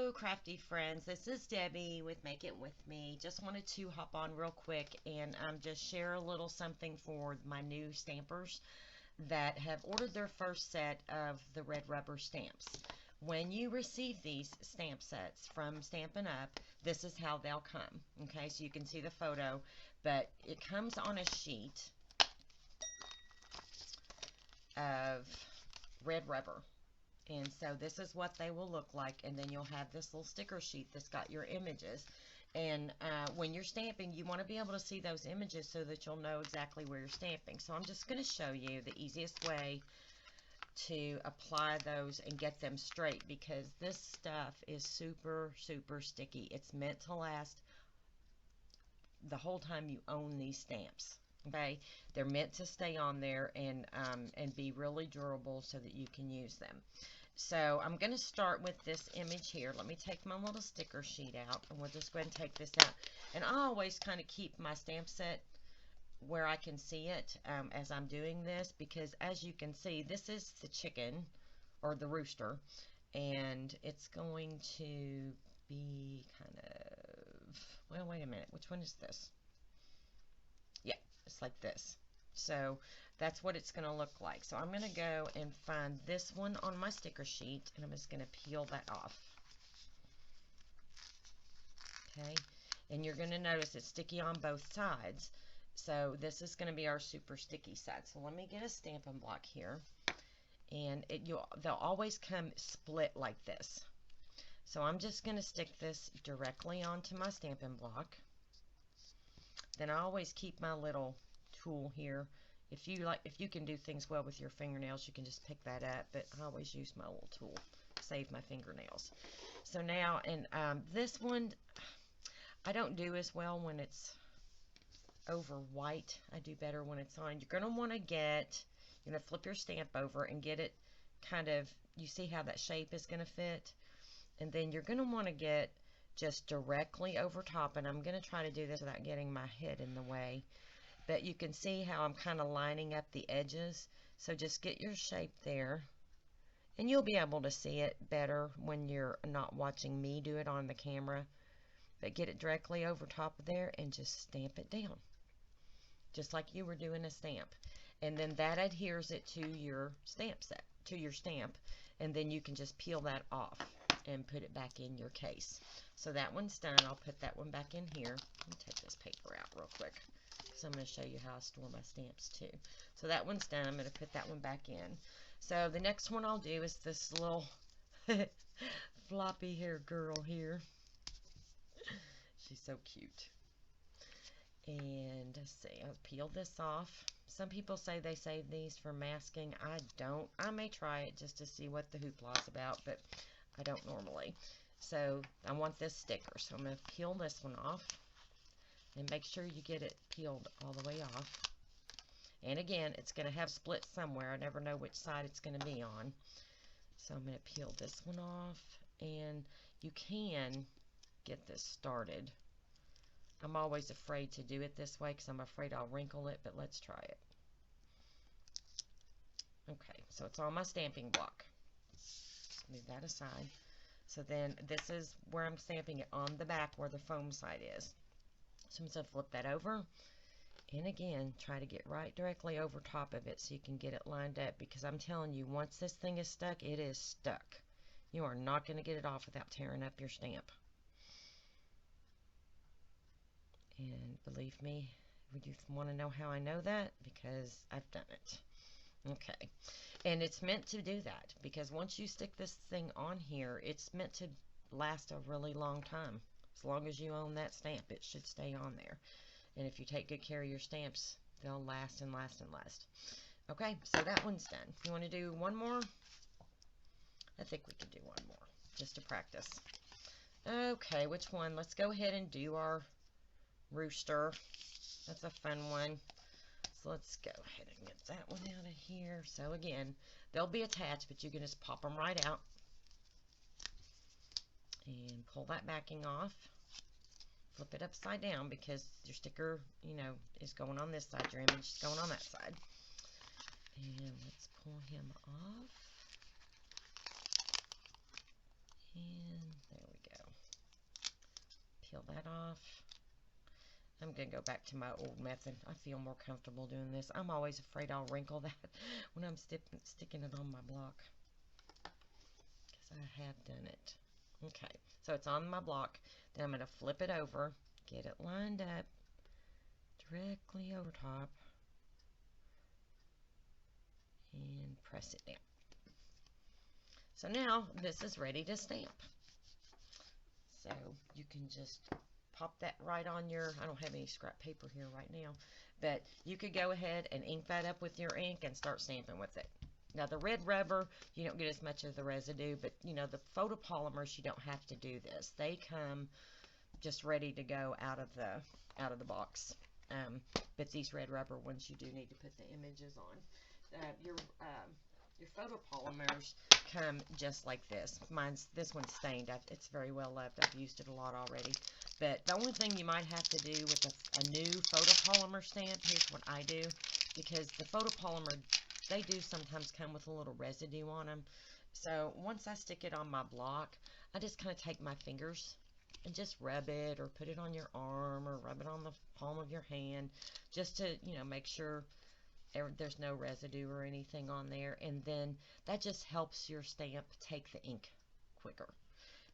Hello, crafty friends. This is Debbie with Make It With Me. Just wanted to hop on real quick and just share a little something for my new stampers that have ordered their first set of the red rubber stamps. When you receive these stamp sets from Stampin' Up, this is how they'll come. Okay, so you can see the photo, but it comes on a sheet of red rubber. And so this is what they will look like, and then you'll have this little sticker sheet that's got your images. And when you're stamping, you want to be able to see those images so that you'll know exactly where you're stamping. So I'm just going to show you the easiest way to apply those and get them straight, because this stuff is super, super sticky. It's meant to last the whole time you own these stamps. Okay, they're meant to stay on there and be really durable so that you can use them. So I'm going to start with this image here. Let me take my little sticker sheet out, and we'll just go ahead and take this out. And I always kind of keep my stamp set where I can see it as I'm doing this, because as you can see, this is the chicken or the rooster, and it's going to be kind of, well, wait a minute, which one is this? Yeah, it's like this. So that's what it's going to look like. So I'm going to go and find this one on my sticker sheet, and I'm just going to peel that off. Okay, and you're going to notice it's sticky on both sides. So this is going to be our super sticky side. So let me get a Stampin' Block here, and they'll always come split like this. So I'm just going to stick this directly onto my Stampin' Block. Then I always keep my little tool here. If you can do things well with your fingernails, you can just pick that up, but I always use my little tool to save my fingernails. So now, and this one, I don't do as well when it's over white. I do better when it's on. You're going to want to flip your stamp over and get it kind of, you see how that shape is going to fit? And then you're going to want to get just directly over top, and I'm going to try to do this without getting my head in the way. But you can see how I'm kind of lining up the edges. So just get your shape there, and you'll be able to see it better when you're not watching me do it on the camera. But get it directly over top of there and just stamp it down, just like you were doing a stamp. And then that adheres it to your stamp set, to your stamp, and then you can just peel that off and put it back in your case. So that one's done. I'll put that one back in here. Let me take this paper out real quick, so I'm going to show you how I store my stamps too. So that one's done. I'm going to put that one back in. So the next one I'll do is this little floppy hair girl here. She's so cute. And let's see, I'll peel this off. Some people say they save these for masking. I don't. I may try it just to see what the hoopla is about, but I don't normally. So I want this sticker, so I'm going to peel this one off. And make sure you get it peeled all the way off. And again, it's going to have split somewhere. I never know which side it's going to be on. So I'm going to peel this one off. And you can get this started. I'm always afraid to do it this way because I'm afraid I'll wrinkle it, but let's try it. Okay, so it's on my stamping block. Just move that aside. So then this is where I'm stamping it, on the back where the foam side is. So I'm going to flip that over, and again, try to get right directly over top of it so you can get it lined up, because I'm telling you, once this thing is stuck, it is stuck. You are not going to get it off without tearing up your stamp. And believe me, would you want to know how I know that? Because I've done it. Okay, and it's meant to do that, because once you stick this thing on here, it's meant to last a really long time. As long as you own that stamp, it should stay on there. And if you take good care of your stamps, they'll last and last and last. Okay, so that one's done. You want to do one more? I think we could do one more, just to practice. Okay, which one? Let's go ahead and do our rooster. That's a fun one. So let's go ahead and get that one out of here. So again, they'll be attached, but you can just pop them right out. And pull that backing off. Flip it upside down, because your sticker, is going on this side. Your image is going on that side. And let's pull him off. And there we going to go back to my old method. I feel more comfortable doing this. I'm always afraid I'll wrinkle that when I'm sticking it on my block, because I have done it. Okay, so it's on my block. Then I'm going to flip it over, get it lined up directly over top, and press it down. So now this is ready to stamp. So you can just pop that right on your, I don't have any scrap paper here right now, but you could go ahead and ink that up with your ink and start stamping with it. Now the red rubber, you don't get as much of the residue, but you know, the photopolymers, you don't have to do this. They come just ready to go out of the box. But these red rubber ones, you do need to put the images on. Your photopolymers come just like this. This one's stained. It's very well loved. I've used it a lot already. But the only thing you might have to do with a new photopolymer stamp, here's what I do, because the photopolymer, they do sometimes come with a little residue on them. So once I stick it on my block, I just kind of take my fingers and just rub it, or put it on your arm, or rub it on the palm of your hand, just to, you know, make sure there's no residue or anything on there, and then that just helps your stamp take the ink quicker.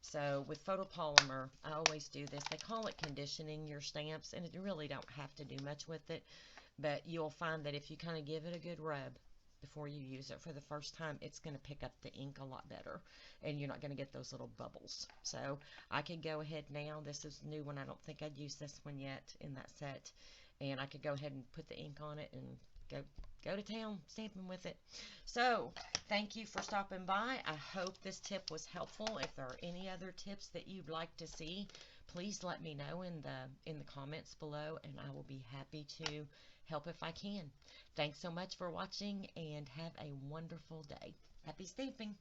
So with photopolymer, I always do this. They call it conditioning your stamps, and you really don't have to do much with it, but you'll find that if you kind of give it a good rub before you use it for the first time, it's going to pick up the ink a lot better, and you're not going to get those little bubbles. So I could go ahead now. This is a new one. I don't think I'd used this one yet in that set, and I could go ahead and put the ink on it and go to town stamping with it. So thank you for stopping by. I hope this tip was helpful. If there are any other tips that you'd like to see, please let me know in the comments below, and I will be happy to help if I can. Thanks so much for watching, and have a wonderful day. Happy stamping!